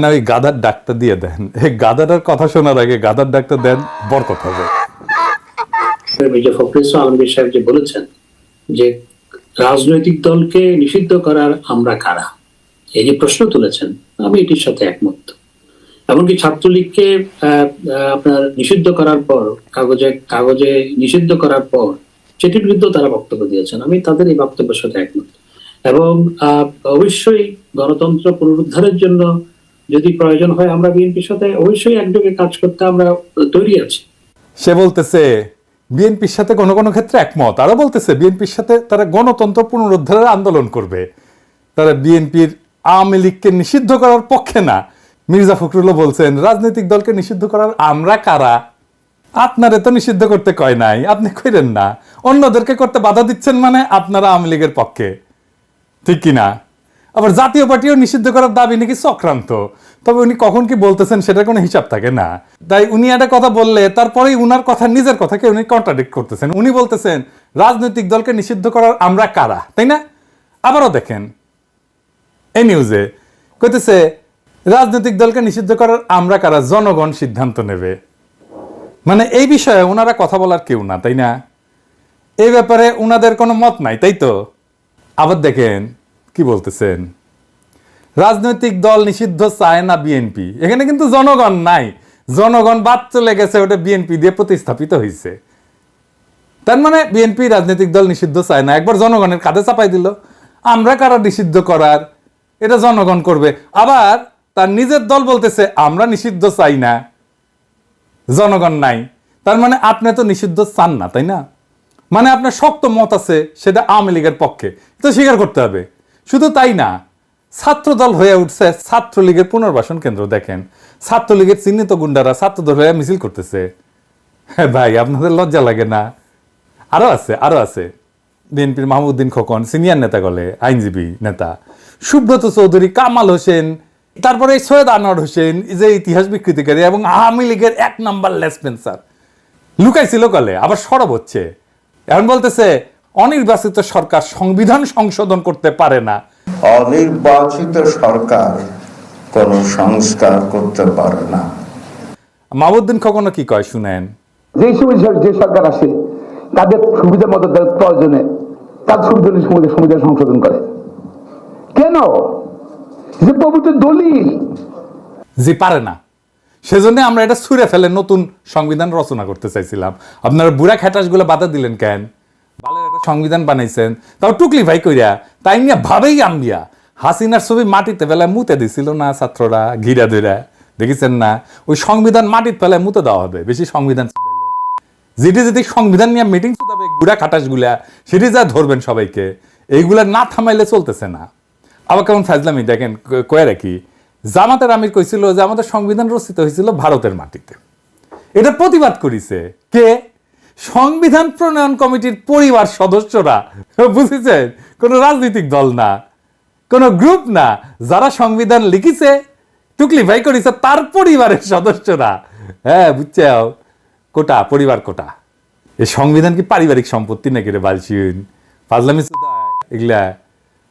না ওই গাধার ডাক্তার দিয়ে দেন, এই গাধাটার কথা শোনার আগে গাধার ডাক্তার দেন, বরকত হবে। ফখরুল ইসলাম আলমগীর সাহেব যে বলেছেন যে রাজনৈতিক দলকে নিষিদ্ধ করার আমরা কারা, এই যে প্রশ্ন তুলেছেন, আমি এটির সাথে একমত। এমনকি ছাত্রলীগকে আপনার নিষিদ্ধ করার পর, কাগজে নিষিদ্ধ করার পর সেটির বিরুদ্ধে তারা বক্তব্য দিয়েছেন, আমি তাদের এই বক্তব্যের সাথে একমত। এবং অবশ্যই গণতন্ত্র পুনরুদ্ধারের জন্য যদি প্রয়োজন হয় আমরা বিএনপির সাথে অবশ্যই একযোগে কাজ করতে আমরা তৈরি আছি। সে বলতেছে বিএনপির সাথে কোনো কোনো ক্ষেত্রে একমত, আরো বলতেছে বিএনপির সাথে তারা গণতন্ত্র পুনরুদ্ধারের আন্দোলন করবে, তারা বিএনপির আওয়ামী লীগকে নিষিদ্ধ করার পক্ষে না। মির্জা ফখরুলও বলছেন রাজনৈতিক দলকে নিষিদ্ধ করার আমরা কারা, আপনারে তো নিষিদ্ধ করতে কয় নাই, আপনি কইরেন না, অন্যদেরকে করতে বাধা দিচ্ছেন, মানে আপনারা আওয়ামী লীগের পক্ষে, ঠিক কিনা? আবার জাতীয় পার্টিও নিষিদ্ধ করার দাবি নাকি চক্রান্ত, তবে উনি কখন কি বলতেছেন সেটা কোনো হিসাব থাকে না। তাই উনি একটা কথা বললে তারপরেই উনার কথা, নিজের কথাকে উনি কন্ট্রাডিক্ট করতেছেন। উনি বলতেছেন রাজনৈতিক দলকে নিষিদ্ধ করার আমরা কারা, তাই না? আবারও দেখেন এই নিউজে কইতেছে রাজনৈতিক দলকে নিষিদ্ধ করার আমরা কারা, জনগণ সিদ্ধান্ত নেবে। মানে এই বিষয়ে ওনারা কথা বলার কেউ না, তাই না? এই ব্যাপারে ওনাদের কোনো মত নাই, তাই তো? আবার দেখেন কি বলতেছেন, রাজনৈতিক দল নিষিদ্ধ চায় না বিএনপি। এখানে কিন্তু জনগণ নাই, জনগণ বাদ চলে গেছে, ওটা বিএনপি দিয়ে প্রতিস্থাপিত হয়েছে। তার মানে বিএনপি রাজনৈতিক দল নিষিদ্ধ চায় না, একবার জনগণের কাঁধে চাপাই দিল, আমরা কারা নিষিদ্ধ করার, এটা জনগণ করবে। আবার তার নিজের দল বলতেছে আমরা নিষিদ্ধ চাই না, জনগণ নাই। তার মানে আপনি তো নিষিদ্ধ চান না, তাই না? মানে আপনার শক্ত মত আছে, সেটা আওয়ামী লীগের পক্ষে, তো স্বীকার করতে হবে। শুধু তাই না, ছাত্রদল হয়ে উঠছে ছাত্রলীগের পুনর্বাসন কেন্দ্র। দেখেন ছাত্রলীগের চিহ্নিত গুন্ডারা ছাত্রদল হয়ে মিছিল করতেছে। হ্যাঁ ভাই, আপনাদের লজ্জা লাগে না? আরো আছে বিএনপির মাহমুদ্দিন খোকন, সিনিয়র নেতা গলে, আইনজীবী নেতা, সুব্রত চৌধুরী, কামাল হোসেন, তারপরে সৈয়দ আনোয়ার হোসেন, যে ইতিহাস বিকৃতিকারী এবং আওয়ামী লীগের 1 নাম্বার লেসপেন্সার, লুকাইছিল কলে, আবার সরব হচ্ছে। এখন বলতেছে অনির্বাচিত সরকার সংবিধান সংশোধন করতে পারে না। অনির্বাচিত সরকার কোন সংস্কার করতে পারে না। মাহমুদ্দিন খোকনও কি কয় শুনেন। যে সরকার আসে তাদের সুবিধা মতো প্রয়োজনে তার সংবিধান সংশোধন করে কেন? যে পবিত্র দলিল, জি পারে না, সেজন্য আমরা এটা ছুঁড়ে ফেলে নতুন সংবিধান রচনা করতে চাইছিলাম। আপনারা বুড়া খ্যাটাসগুলো বাধা দিলেন কেন? বালের একটা সংবিধান বানাইছেন, তাও টুকলি ভাই কইরা, তাই নিয়ে ভাবেই আম্বিয়া হাসিনার ছবি মাটিতে ফেলায় মুতে দিছিল না ছাত্ররা, ঘিরা ধইরা, দেখেছেন না? ওই সংবিধান মাটিতে ফেলায় মুতে দেওয়া হবে, বেশি সংবিধান যেটি সংবিধান নিয়ে মিটিং চুদাবে গুড়া খাটাসগুলা, সেটি যা ধরবেন সবাইকে, এইগুলা না থামাইলে চলতেছে না। আবার কেমন ফাজলামি দেখেন, কয়ে রাখি, জামাতের আমির কইছিল যে আমাদের সংবিধান রচিত হয়েছিল ভারতের মাটিতে। এটা প্রতিবাদ করেছে কে? সংবিধান প্রণয়ন কমিটির পরিবার সদস্যরা, বুঝেছেন? কোন রাজনৈতিক দল না, কোন গ্রুপ না, যারা সংবিধান লিখিছে, টুকলি ভাই করেছে, তার পরিবারের সদস্যরা। হ্যাঁ বুঝছে, কোটা, পরিবার কোটা। এই সংবিধান কি পারিবারিক সম্পত্তি নাকি রে বালছিন? ফাজলামি এগুলা।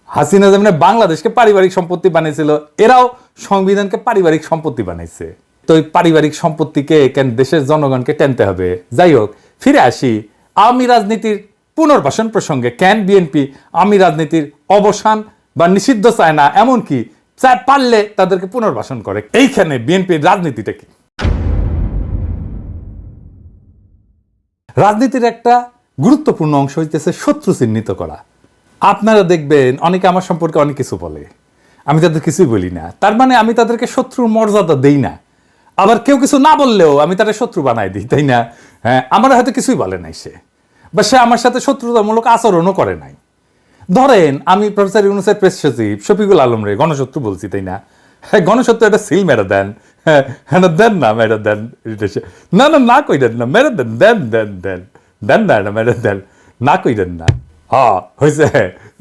হাসিনা যেমন বাংলাদেশকে পারিবারিক সম্পত্তি বানাইছিল, এরাও সংবিধানকে পারিবারিক সম্পত্তি বানাইছে। তো এই পারিবারিক সম্পত্তিকে কেন দেশের জনগণকে টেনতে হবে? যাই হোক, ফিরে আসি আওয়ামী রাজনীতির পুনর্বাসন প্রসঙ্গে। কেন বিএনপি আওয়ামী রাজনীতির অবসান বা নিষিদ্ধ চায় না, এমনকি চায় পারলে তাদেরকে পুনর্বাসন করে? এইখানে বিএনপির রাজনীতিটা কি? রাজনীতির একটা গুরুত্বপূর্ণ অংশ হইতেছে শত্রু চিহ্নিত করা। আপনারা দেখবেন অনেকে আমার সম্পর্কে অনেক কিছু বলে, আমি তাদের কিছুই বলি না, তার মানে আমি তাদেরকে শত্রুর মর্যাদা দেই না। আবার কেউ কিছু না বললেও আমি তাদের শত্রু বানাই দিই, তাই না? হ্যাঁ, আমার হয়তো কিছুই বলে নাই সে, বা সে আমার সাথে শত্রুতামূলক আচরণও করে নাই। ধরেন আমি প্রফেসর ইউনূসের প্রেস সচিব শফিকুল আলম রে গণশত্রু বলছি, তাই না? হ্যাঁ, গণশত্রু একটা সিল মেরে দেন, হ্যাঁ দেন না, মেরে দেন, না কই দেন না, মেরে দেন, দেন দেন দেন দেন না, মেরে দেন, না কই দেন না। হ্যাঁ হয়েছে।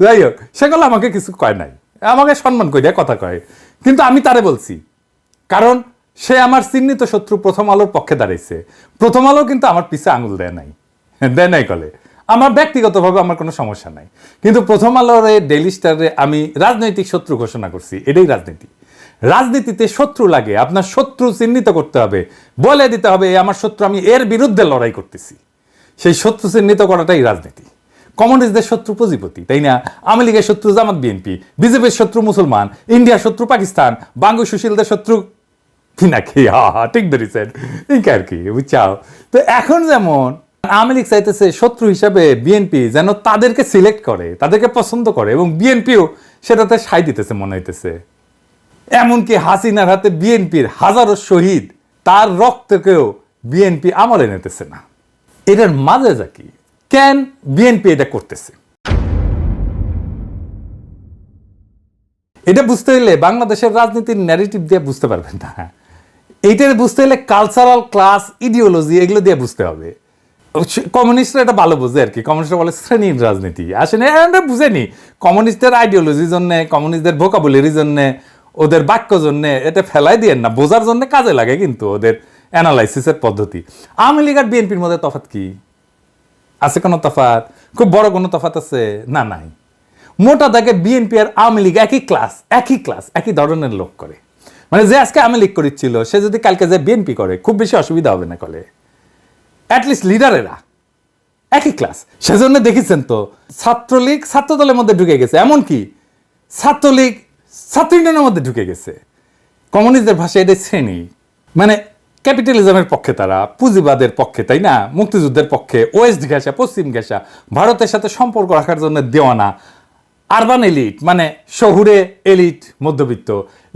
যাই হোক, সেগুলো আমাকে কিছু কয় নাই, আমাকে সম্মান কই দেয়, কথা কয়, কিন্তু আমি তারে বলছি কারণ সে আমার চিহ্নিত শত্রু। প্রথম আলোর পক্ষে দাঁড়াইছে, প্রথম আলো কিন্তু আমার পিছে আঙুল দেয় নাই কলে। আমার ব্যক্তিগতভাবে আমার কোনো সমস্যা নাই, কিন্তু প্রথম আলোর ডেইলি স্টারে আমি রাজনৈতিক শত্রু ঘোষণা করছি, এটাই রাজনীতি। রাজনীতিতে শত্রু লাগে, আপনার শত্রু চিহ্নিত করতে হবে, বলে দিতে হবে আমার শত্রু, আমি এর বিরুদ্ধে লড়াই করতেছি। সেই শত্রু চিহ্নিত করাটাই রাজনীতি। কমিউনিস্টদের শত্রু পুঁজিপতি, তাই না? আওয়ামী লীগের শত্রু জামাত বিএনপি, বিজেপির শত্রু মুসলমান, ইন্ডিয়ার শত্রু পাকিস্তান, বাঙ্গু সুশীলদের শত্রু পিনাকি। ঠিক ধরেছেন, ঠিক আর কি, বুঝছাও? তো এখন যেমন আওয়ামী লীগ চাইতেছে শত্রু হিসাবে বিএনপি যেন তাদেরকে সিলেক্ট করে, তাদেরকে পছন্দ করে, এবং বিএনপিও সেটাতে সাই দিতেছে মনে হইতেছে। এমনকি হাসিনার হাতে বিএনপির হাজারো শহীদ, তার রক্তকেও বিএনপি আমলে নিতেছে না। এটার মাঝে যা কি, কেন বিএনপি এটা করতেছে? এটা বুঝতে হলে বাংলাদেশের রাজনীতির ন্যারেটিভ দিয়ে বুঝতে পারবেন না। এইটার বুঝতে হলে কালচারাল, ক্লাস, ইডিওলজি এগুলো দিয়ে বুঝতে হবে। কমিউনিস্টরা এটা ভালো বুঝে আর কি, কমিউনিস্টরা বলে শ্রেণীর রাজনীতি। আসলে আমরা বুঝেনি কমিউনিস্টের আইডিওলজির জন্য, কমিউনিস্টদের ভোকাবুলারির জন্য, ওদের বাক্য জন্য এটা ফেলাই দিয়ে না, বোঝার জন্য কাজে লাগে কিন্তু ওদের অ্যানালাইসিসের পদ্ধতি। আওয়ামী লীগ আর বিএনপির মধ্যে তফাৎ কি আছে? কোনো তফাৎ, খুব বড় কোনো তফাৎ আছে? না, নাই। মোটা দাগে বিএনপি আর আওয়ামী লীগ একই ক্লাস, একই ধরনের লোক করে। মানে যে আজকে আওয়ামী লীগ করেছিল সে যদি কালকে যে বিএনপি করে, খুব বেশি অসুবিধা হবে না। কলে অ্যাটলিস্ট লিডারেরা একই ক্লাস। সেজন্য দেখেছেন তো ছাত্রলীগ ছাত্রদলের মধ্যে ঢুকে গেছে, এমনকি ছাত্রলীগ ছাত্র ইউনিয়নের মধ্যে ঢুকে গেছে। কমিউনিস্টদের ভাষায় এটা শ্রেণী, মানে ক্যাপিটালিজমের পক্ষে তারা, পুঁজিবাদের পক্ষে, তাই না? মুক্তিযুদ্ধের পক্ষে, ওয়েস্ট ঘেঁষা, পশ্চিম ঘেঁষা, ভারতের সাথে সম্পর্ক রাখার জন্য দেওয়ানা, আরবান এলিট মানে শহুরে এলিট, মধ্যবিত্ত,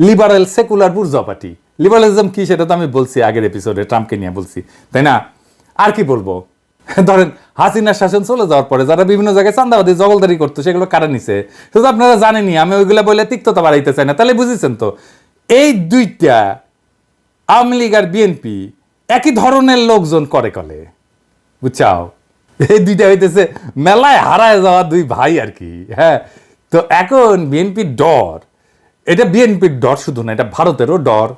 liberal secular bourgeois party. Liberalism কি সেটা তো আমি বলছি আগের এপিসোডে, ট্রাম্পকে নিয়ে বলছি, তাই না? আর কি বলবো? ধরেন হাসিনার শাসন চলে যাওয়ার পরে যারা বিভিন্ন জায়গায় চান্দাবাদী জগলদারি করতো সেগুলো কারা নিছে শুধু আপনারা জানেনই, আমি ওইগুলো বলে তিক্ততা বাড়াইতে চাই না। তাহলে বুঝেছেন তো এই দুইটা আওয়ামী লীগ আর বিএনপি একই ধরনের লোকজন করে কলে, বুঝছাও? এই দুইটা হইতেছে মেলায় হারায় যাওয়া দুই ভাই আর কি। হ্যাঁ, তো এখন বিএনপির ডর, এটা বিএনপির ডর শুধু না, এটা ভারতেরও ডর,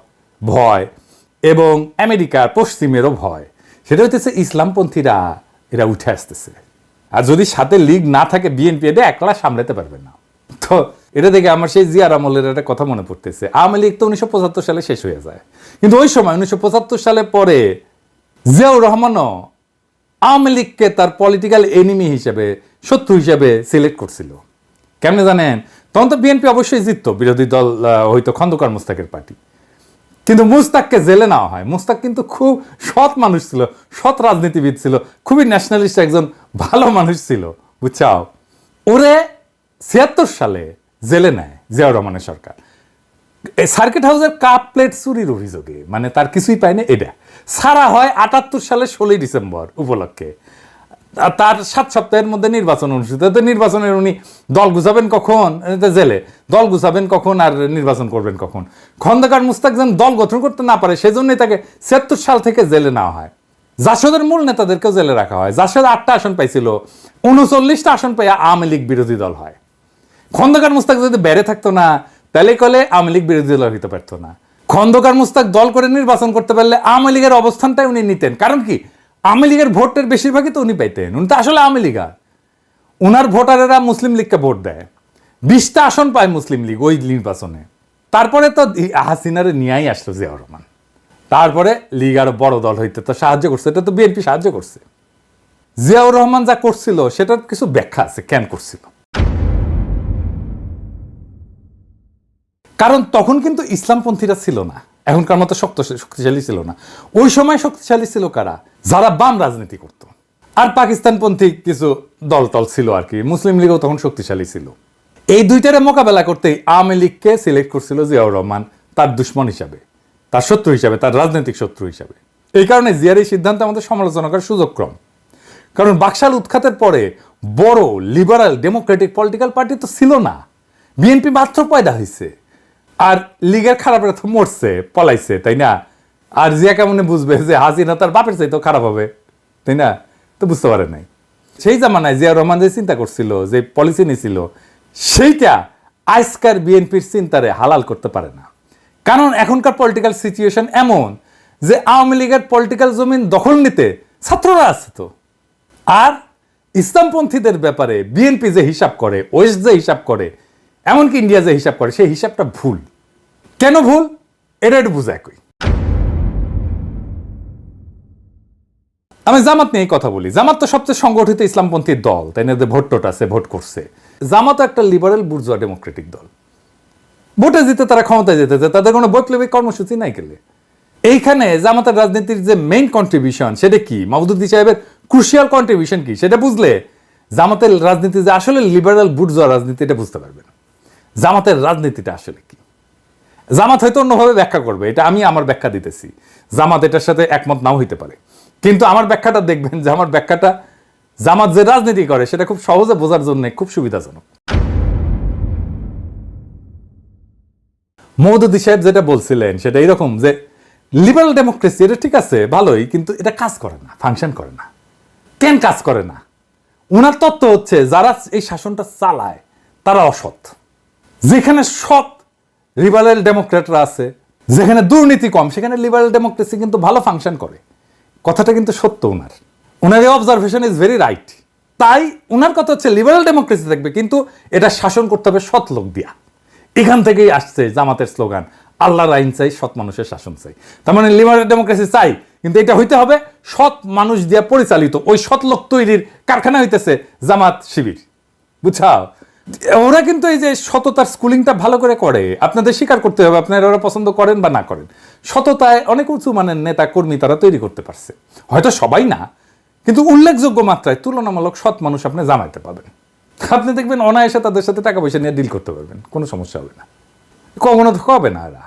ভয়, এবং আমেরিকার পশ্চিমেরও ভয়। সেটা হইতেছে ইসলামপন্থীরা এরা উঠে আসতেছে, আর যদি সাথে লীগ না থাকে বিএনপি এটা একলা সামলাতে পারবে না। তো এটা দেখে আমার সেই জিয়ার আমলের একটা কথা মনে পড়তেছে। আওয়ামী লীগ তো 1975 সালে শেষ হয়ে যায়, কিন্তু ওই সময় 1975 সালে পরে জিয়াউর রহমানও আওয়ামী লীগকে তার পলিটিক্যাল এনিমি হিসেবে, শত্রু হিসেবে সিলেক্ট করছিল। কেমনে জানেন? তখন তো বিএনপি অবশ্যই জিততো, বিরোধী দল হয়তো খন্দকার মোস্তাকের পার্টি, কিন্তু মুস্তাককে জেলে নেওয়া হয়। মুস্তাক কিন্তু খুব সৎ মানুষ ছিল, সৎ রাজনীতিবিদ ছিল, খুবই ন্যাশনালিস্ট একজন ভালো মানুষ ছিল, বুঝছাও? ওরে 76 সালে জেলে নেয় জিয়াউর রহমানের সরকার, সার্কিট হাউসের কাপ প্লেট চুরির অভিযোগে, মানে তার কিছুই পায়নি। এটা সারা হয় 78 সালে 16 ডিসেম্বর উপলক্ষে। তার 7 সপ্তাহের মধ্যে নির্বাচন অনুষ্ঠিত। নির্বাচনের উনি দল গুছাবেন কখন? জেলে দল গুছাবেন কখন আর নির্বাচন করবেন কখন? খন্দকার মুস্তাক যেন দল গঠন করতে না পারে সেজন্যই তাকে 76 সাল থেকে জেলে নেওয়া হয়। জাসদের মূল নেতাদেরকেও জেলে রাখা হয়। জাসদ 8টা আসন পাইছিল, 39টা আসন পাইয়া আওয়ামী লীগ বিরোধী দল হয়। খন্দকার মুস্তাক যদি বেড়ে থাকতো না তাহলে কলে আওয়ামী লীগ বিরোধী দল হইতে পারতো না। খন্দকার মুস্তাক দল করে নির্বাচন করতে পারলে আওয়ামী লীগের অবস্থানটাই উনি নিতেন। কারণ কি? আওয়ামী লীগের ভোটের বেশিরভাগই তো উনি পাইতেন। উনি তো আসলে আওয়ামী লীগার। উনার ভোটারেরা মুসলিম লীগকে ভোট দেয়, 20টা আসন পায় মুসলিম লীগ ওই নির্বাচনে। তারপরে তো হাসিনারে নিয়েই আসলো জিয়াউর রহমান। তারপরে লীগ আরো বড় দল হইতে তো সাহায্য করছে, এটা তো বিএনপি সাহায্য করছে। জিয়াউর রহমান যা করছিল সেটার কিছু ব্যাখ্যা আছে কেন করছিল। কারণ তখন কিন্তু ইসলামপন্থীরা ছিল না, এখনকার মতো শক্তিশালী ছিল না। ওই সময় শক্তিশালী ছিল কারা? যারা বাম রাজনীতি করত, আর পাকিস্তানপন্থী কিছু দলটল ছিল আর কি। মুসলিম লীগও তখন শক্তিশালী ছিল। এই দুইটারে মোকাবেলা করতেই আওয়ামী লীগকে সিলেক্ট করছিল জিয়াউর রহমান তার দুশ্মন হিসাবে, তার শত্রু হিসাবে, তার রাজনৈতিক শত্রু হিসাবে। এই কারণে জিয়ার এই সিদ্ধান্ত আমাদের সমালোচনা করার সুযোগ কম। কারণ বাকশাল উৎখাতের পরে বড় লিবারাল ডেমোক্রেটিক পলিটিক্যাল পার্টি তো ছিল না, বিএনপি মাত্র পয়দা হয়েছে। আর লীগের খারাপরা তো মরছে, পলাইছে, তাই না? আর জিয়া কেমনে বুঝবে যে হাসিনা তার বাপের চাইতেও খারাপ হবে, তাই না? তো বুঝতে পারে নাই। সেই জামানায় জিয়া রহমান যে চিন্তা করছিল, যে পলিসি নিয়েছিল, সেইটা আজকার বিএনপির চিন্তারে হালাল করতে পারে না। কারণ এখনকার পলিটিক্যাল সিচুয়েশন এমন যে আওয়ামী লীগের পলিটিক্যাল জমিন দখল নিতে ছাত্ররা আছে তো। আর ইসলামপন্থীদের ব্যাপারে বিএনপি যে হিসাব করে, ওয়েস্ট যে হিসাব করে, এমনকি ইন্ডিয়া যে হিসাব করে, সেই হিসাবটা ভুল। কেন ভুল এটা একটু বুঝায় কই। আমি জামাত নিয়ে কথা বলি। জামাত তো সবচেয়ে সংগঠিত ইসলামপন্থী দল, তাই না? ভোট আছে, ভোট করছে। জামাত একটা লিবারেল বুর্জোয়া ডেমোক্রেটিক দল। ভোটে জিতে তারা ক্ষমতায় যেতেছে, তাদের কোনো বৈপ্লবিক কর্মসূচি নাই গেলে। এইখানে জামাতের রাজনীতির যে মেইন কন্ট্রিবিউশন সেটা কি, মাহমুদুদ্দিন সাহেবের ক্রুশিয়াল কন্ট্রিবিউশন কি, সেটা বুঝলে জামাতের রাজনীতি যে আসলে লিবারেল বুর্জোয়া রাজনীতি এটা বুঝতে পারবেন। জামাতের রাজনীতিটা আসলে কি। জামাত হয়তো অন্যভাবে ব্যাখ্যা করবে, এটা আমি আমার ব্যাখ্যা দিতেছি। জামাত এটার সাথে একমত নাও হইতে পারে, কিন্তু আমার ব্যাখ্যাটা দেখবেন যে আমার ব্যাখ্যাটা জামাত যে রাজনীতি করে সেটা খুব সহজে বোঝার জন্য খুব সুবিধাজনক। মাহমুদুদ্দিন সাহেব যেটা বলছিলেন সেটা এরকম যে লিবারেল ডেমোক্রেসি এটা ঠিক আছে, ভালোই, কিন্তু এটা কাজ করে না, ফাংশন করে না। কেন কাজ করে না? ওনার তত্ত্ব হচ্ছে যারা এই শাসনটা চালায় তারা অসৎ। যেখানে সৎ লিবারেল ডেমোক্রেটরা আছে, যেখানে দুর্নীতি কম, সেখানে লিবারেল ডেমোক্রেসি কিন্তু ভালো ফাংশন করে। কথাটা কিন্তু সত্য। ওনার এই অবজারভেশন ইজ ভেরি রাইট। তাই ওনার কথা হচ্ছে লিবারেল ডেমোক্রেসি থাকবে, কিন্তু এটা শাসন করতে হবে সৎ লোক দিয়া। এখান থেকেই আসছে জামাতের স্লোগান, আল্লাহর আইন চাই, সৎ মানুষের শাসন চাই। তার মানে লিবারেল ডেমোক্রেসি চাই, কিন্তু এটা হইতে হবে সৎ মানুষ দিয়া পরিচালিত। ওই সৎ লোক তৈরির কারখানা হইতেছে জামাত শিবির, বুঝছাও? ওরা কিন্তু এই যে সততার স্কুলিংটা ভালো করে করে, আপনাদের স্বীকার করতে হবে, আপনারা ওরা পছন্দ করেন বা না করেন। সততায় অনেক উঁচু মানের নেতা কর্মী তারা তৈরি করতে পারছে, হয়তো সবাই না, কিন্তু উল্লেখযোগ্য মাত্রায় তুলনামূলক সৎ মানুষ আপনি জামাইতে পাবেন। আপনি দেখবেন অনায়াসে তাদের সাথে টাকা পয়সা নিয়ে ডিল করতে পারবেন, কোনো সমস্যা হবে না, কখনো তো হবে না এরা।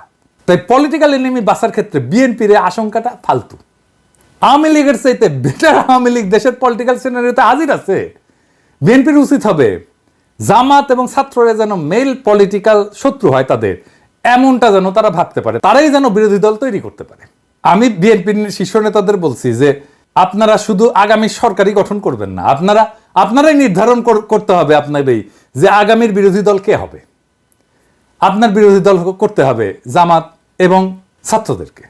তাই পলিটিক্যাল এনিমি বাঁচার ক্ষেত্রে বিএনপির আশঙ্কাটা ফালতু। আওয়ামী লীগের চাইতে বেটার আওয়ামী লীগ দেশের পলিটিক্যাল সিনারিওতে হাজির আছে। বিএনপির উচিত হবে জামাত এবং ছাত্ররা যেন মেল পলিটিক্যাল শত্রু হয় তাদের, এমনটা যেন তারা ভাবতে পারে, তারাই যেন বিরোধী দল তৈরি করতে পারে। আমি বিএনপির শীর্ষ নেতাদের বলছি যে আপনারা শুধু আগামী সরকারই গঠন করবেন না, আপনারাই নির্ধারণ করতে হবে আপনারই যে আগামীর বিরোধী দল কে হবে। আপনার বিরোধী দল করতে হবে জামাত এবং ছাত্রদেরকে।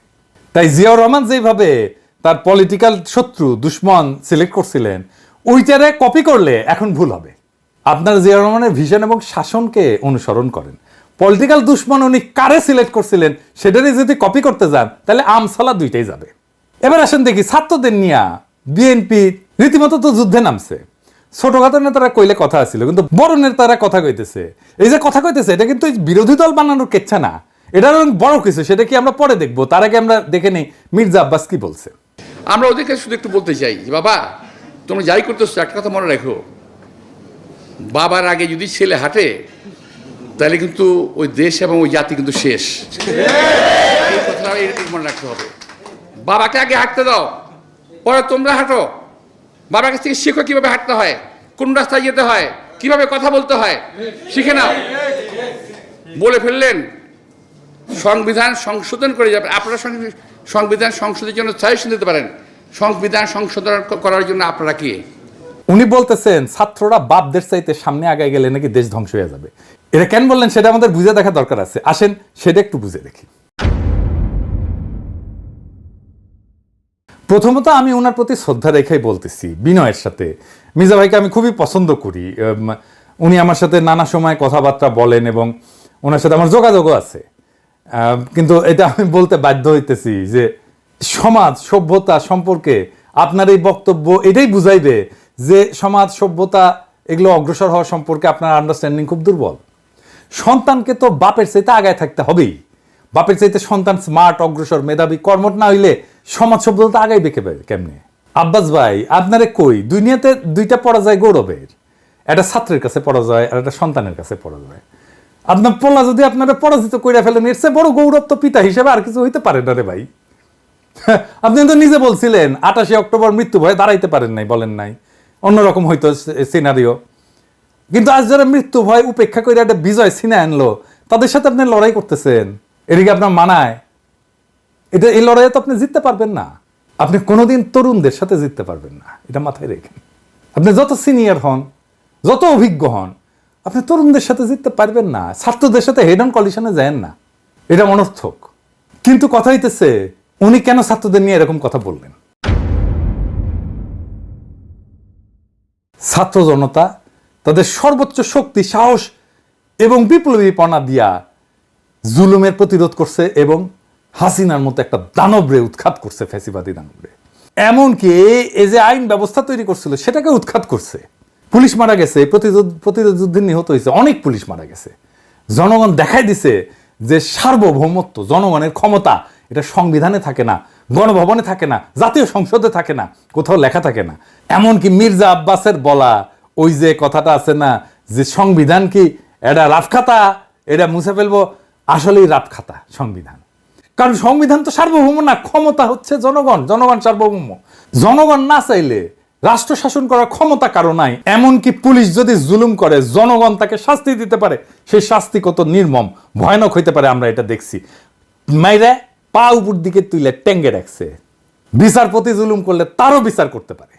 তাই জিয়াউর রহমান যেভাবে তার পলিটিক্যাল শত্রু দুশ্মন সিলেক্ট করছিলেন, ওইটারে কপি করলে এখন ভুল হবে। আপনার জিয়াউর রহমানের ভিশন এবং শাসনকে অনুসরণ করেন। পলিটিক্যাল দুশ্মন উনি কারে সিলেক্ট করছিলেন সেটারই যদি কপি করতে যান তাহলে আমসলা দুইটাই যাবে। এবার আসেন দেখি ছাত্রদের নিয়ে বিএনপি রীতিমতো তো যুদ্ধে নামছে। ছোটখাটো নেতারা কইলে কথা আছিল, কিন্তু বড় নেতারা কথা কইতেছে। এই যে কথা কইতেছে এটা কিন্তু বিরোধী দল বানানোর কেচ্ছা না, এটা বড় কিছু। সেটা কি আমরা পরে দেখবো, তার আগে আমরা দেখে নেই মির্জা আব্বাস কি বলছে। আমরা ওদেরকে শুধু একটু বলতে চাই যে বাবা তোমরা যাই করতেছো একটা কথা মনে রাখো, বাবার আগে যদি ছেলে হাঁটে তাহলে কিন্তু ওই দেশ এবং ওই জাতি কিন্তু শেষ। এই কথাটা এরকম মনে রাখতে হবে। বাবাকে আগে হাঁটতে দাও, পরে তোমরা হাঁটো। বাবার কাছ থেকে শেখো কিভাবে হাঁটতে হয়, কোন রাস্তায় যেতে হয়, কিভাবে কথা বলতে হয়, শিখে নাও। বলে ফেললেন সংবিধান সংশোধন করে যাবে। আপনারা সংবিধান সংশোধনের জন্য সাজেশন দিতে পারেন, সংবিধান সংশোধন করার জন্য আপনারা কি? উনি বলতেছেন ছাত্ররা বাপদের চাইতে সামনে আগায় গেলে নাকি দেশ ধ্বংস হয়ে যাবে। এটা কেন বললেন সেটা আমাদের বুঝে দেখা দরকার আছে। আসেন সেটা একটু বুঝে দেখি। প্রথমত আমি ওনার প্রতি শ্রদ্ধা রেখেই বলতেছি, বিনয়ের সাথে। মির্জা ভাইকে আমি খুবই পছন্দ করি। উনি আমার সাথে নানা সময় কথাবার্তা বলেন এবং ওনার সাথে আমার যোগাযোগও আছে। কিন্তু এটা আমি বলতে বাধ্য হইতেছি যে সমাজ সভ্যতা সম্পর্কে আপনার এই বক্তব্য এটাই বুঝাইবে যে সমাজ সভ্যতা এগুলো অগ্রসর হওয়া সম্পর্কে আপনার আন্ডারস্ট্যান্ডিং খুব দুর্বল। সন্তানকে তো বাপের চাইতে আগায় থাকতে হবেই। বাপের চাইতে সন্তান স্মার্ট, অগ্রসর, মেধাবী, কর্মঠ না হইলে সমাজ সভ্যতা আগাইবে কেমনে? আব্বাস ভাই আপনারে কই, দুনিয়াতে দুইটা পরাজয় গৌরবের, একটা ছাত্রের কাছে পরাজয় আর একটা সন্তানের কাছে পরাজয়। আপনার পোলা যদি আপনারা পরাজিত করে ফেলেন, এর চেয়ে বড় গৌরব তো পিতা হিসেবে আর কিছু হইতে পারে না রে ভাই। আপনি তো নিজে বলছিলেন 28 অক্টোবর মৃত্যু ভয়ে দাঁড়াইতে পারেন নাই, বলেন নাই, অন্যরকম হইতো সিনারিও। কিন্তু আজ যারা মৃত্যু ভয় উপেক্ষা করে একটা বিজয় ছিনে আনলো, তাদের সাথে আপনি লড়াই করতেছেন, এদিকে আপনার মানায়? এই লড়াইয়ে তো আপনি জিততে পারবেন না। আপনি কোনোদিন তরুণদের সাথে জিততে পারবেন না, এটা মাথায় রেখেন। আপনি যত সিনিয়র হন, যত অভিজ্ঞ হন, আপনি তরুণদের সাথে জিততে পারবেন না। ছাত্রদের সাথে হেড অন কলিশনে যান না, এটা অনর্থক। কিন্তু কথা হইতেছে উনি কেন ছাত্রদের নিয়ে এরকম কথা বললেন? ছাত্র জনতা তাদের সর্বোচ্চ শক্তি, সাহস এবং বিপ্লবীপনা দিয়া জুলুমের প্রতিরোধ করছে এবং হাসিনার মতো একটা দানবরে উৎখাত করছে, ফ্যাসিবাদী দানবরে। এমনকি এই যে আইন ব্যবস্থা তৈরি করছিল সেটাকে উৎখাত করছে। পুলিশ মারা গেছে, প্রতিরোধ যুদ্ধে নিহত হয়েছে, অনেক পুলিশ মারা গেছে। জনগণ দেখাই দিছে যে সার্বভৌমত্ব, জনগণের ক্ষমতা, এটা সংবিধানে থাকে না, গণভবনে থাকে না, জাতীয় সংসদে থাকে না, কোথাও লেখা থাকে না। এমনকি মির্জা আব্বাসের বলা ওই যে কথাটা আছে না, যে সংবিধান কি এটা রাফখাতা, এটা মুছে ফেলবো, আসলেই রাফখাতা সংবিধান। কারণ সংবিধান তো সার্বভৌম না, ক্ষমতা হচ্ছে জনগণ, জনগণ সার্বভৌম। জনগণ না চাইলে রাষ্ট্র শাসন করার ক্ষমতা কারো নাই। এমনকি পুলিশ যদি জুলুম করে জনগণ তাকে শাস্তি দিতে পারে, সেই শাস্তি কত নির্মম ভয়ানক হইতে পারে আমরা এটা দেখছি। মাইরে পা উপর দিকে তুলে টেঙ্গে রাখছে। বিচারপতি জুলুম করলে তারও বিচার করতে পারে।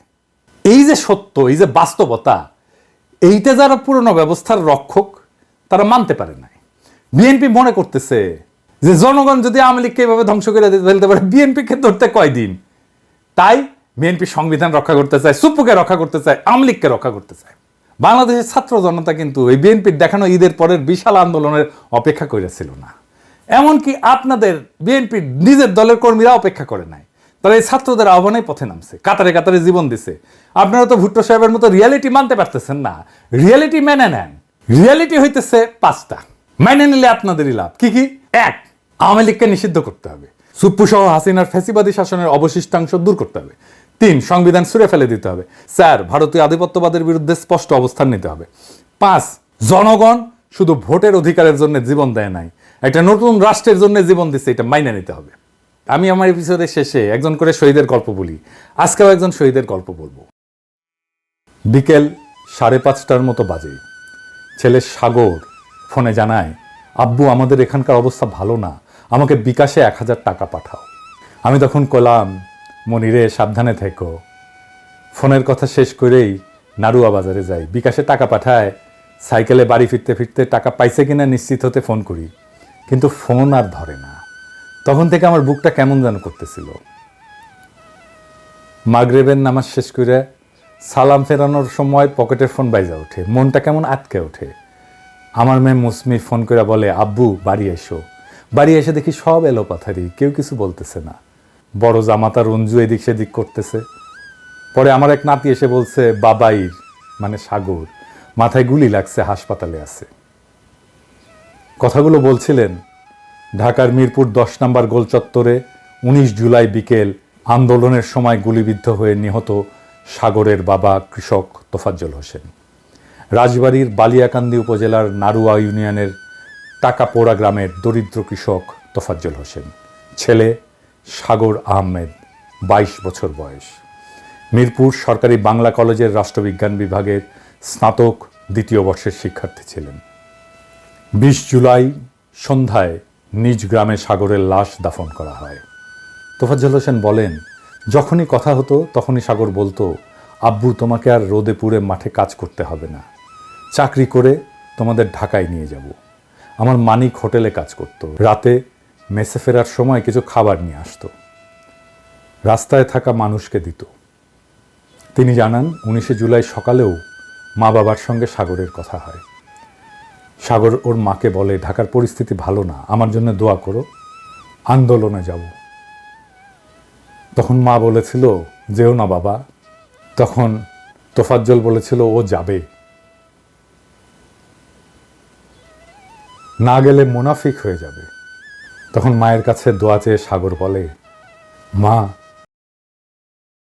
এই যে সত্য, এই যে বাস্তবতা, এইটা যারা পুরনো ব্যবস্থার রক্ষক তারা মানতে পারে নাই। বিএনপি মনে করতেছে যে জনগণ যদি আওয়ামী লীগকে এভাবে ধ্বংস করে ফেলতে পারে, বিএনপিকে ধরতে কয়দিন। তাই বিএনপি সংবিধান রক্ষা করতে চায়, সুপ্পুকে রক্ষা করতে চায়, আওয়ামী লীগকে রক্ষা করতে চায়। বাংলাদেশের ছাত্র জনতা কিন্তু এই বিএনপির দেখানো ঈদের পরের বিশাল আন্দোলনের অপেক্ষা করেছিল না। এমনকি আপনাদের বিএনপির নিজের দলের কর্মীরা অপেক্ষা করে নাই। তারা এই ছাত্রদের আহ্বানে পথে নামছে, কাতারে কাতারে জীবন দিছে। আপনারা তো ভুট্টো সাহেবের মতো রিয়ালিটি মানতে পারতেছেন না। রিয়ালিটি মেনে নেন। রিয়ালিটি হইতেছে 5টা, মেনে নিলে আপনাদেরই লাভ। কি কি? 1, আওয়ামী লীগকে নিষিদ্ধ করতে হবে। সুপ্পু সহ হাসিনার ফ্যাসিবাদী শাসনের অবশিষ্টাংশ দূর করতে হবে। 3, সংবিধান ছুঁড়ে ফেলে দিতে হবে। 4, ভারতীয় আধিপত্যবাদের বিরুদ্ধে স্পষ্ট অবস্থান নিতে হবে। 5, জনগণ শুধু ভোটের অধিকারের জন্য জীবন দেয় নাই, একটা নতুন রাষ্ট্রের জন্য জীবন দিচ্ছে, এটা মাইনে নিতে হবে। আমি আমার এপিসোডের শেষে একজন করে শহীদের গল্প বলি। আজকেও একজন শহীদের গল্প বলবো। বিকেল 5:30টার মতো বাজে। ছেলে সাগর ফোনে জানায়, আব্বু আমাদের এখানকার অবস্থা ভালো না, আমাকে বিকাশে 1000 টাকা পাঠাও। আমি তখন কলাম, মনিরে সাবধানে থেকো। ফোনের কথা শেষ করেই নাড়ুয়া বাজারে যাই, বিকাশে টাকা পাঠায়। সাইকেলে বাড়ি ফিরতে ফিরতে টাকা পাইছে কিনা নিশ্চিত হতে ফোন করি, কিন্তু ফোন আর ধরে না। তখন থেকে আমার বুকটা কেমন যেন করতেছিল। মাগরিবের নামাজ শেষ করে সালাম ফেরানোর সময় পকেটের ফোন বাইজা ওঠে, মনটা কেমন আটকে ওঠে। আমার মেয়ে মুসমি ফোন করে বলে, আব্বু বাড়ি এসো। বাড়ি এসে দেখি সব এলোপাথারি, কেউ কিছু বলতেছে না। বড় জামাতা রঞ্জু এদিক সেদিক করতেছে। পরে আমার এক নাতি এসে বলছে, বাবাইর মানে সাগর মাথায় গুলি লাগছে, হাসপাতালে আছে। কথাগুলো বলছিলেন ঢাকার মিরপুর 10 নম্বর গোল চত্বরে 19 জুলাই বিকেল আন্দোলনের সময় গুলিবিদ্ধ হয়ে নিহত সাগরের বাবা কৃষক তোফাজ্জল হোসেন। রাজবাড়ীর বালিয়াকান্দি উপজেলার নাড়ুয়া ইউনিয়নের টাকাপোড়া গ্রামের দরিদ্র কৃষক তোফাজ্জল হোসেন। ছেলে সাগর আহমেদ, 22 বছর বয়স। মিরপুর সরকারি বাংলা কলেজের রাষ্ট্রবিজ্ঞান বিভাগের স্নাতক 2য় বর্ষের শিক্ষার্থী ছিলেন। 20 জুলাই সন্ধ্যায় নিজ গ্রামে সাগরের লাশ দাফন করা হয়। তোফাজ্জল হোসেন বলেন, যখনই কথা হতো তখনই সাগর বলতো, আব্বু তোমাকে আর রোদে পুড়ে মাঠে কাজ করতে হবে না, চাকরি করে তোমাদের ঢাকায় নিয়ে যাব। আমার মানিক হোটেলে কাজ করত, রাতে মেসে ফেরার সময় কিছু খাবার নিয়ে আসতো, রাস্তায় থাকা মানুষকে দিত। তিনি জানান, 19 জুলাই সকালেও মা বাবার সঙ্গে সাগরের কথা হয়। সাগর ওর মাকে বলে, ঢাকার পরিস্থিতি ভালো না, আমার জন্য দোয়া করো, আন্দোলনে যাব। তখন মা বলেছিল, যেও না বাবা। তখন তোফাজ্জল বলেছিল, ও যাবে, না গেলে মুনাফিক হয়ে যাবে। তখন মায়ের কাছে দোয়া চেয়ে সাগর বলে, মা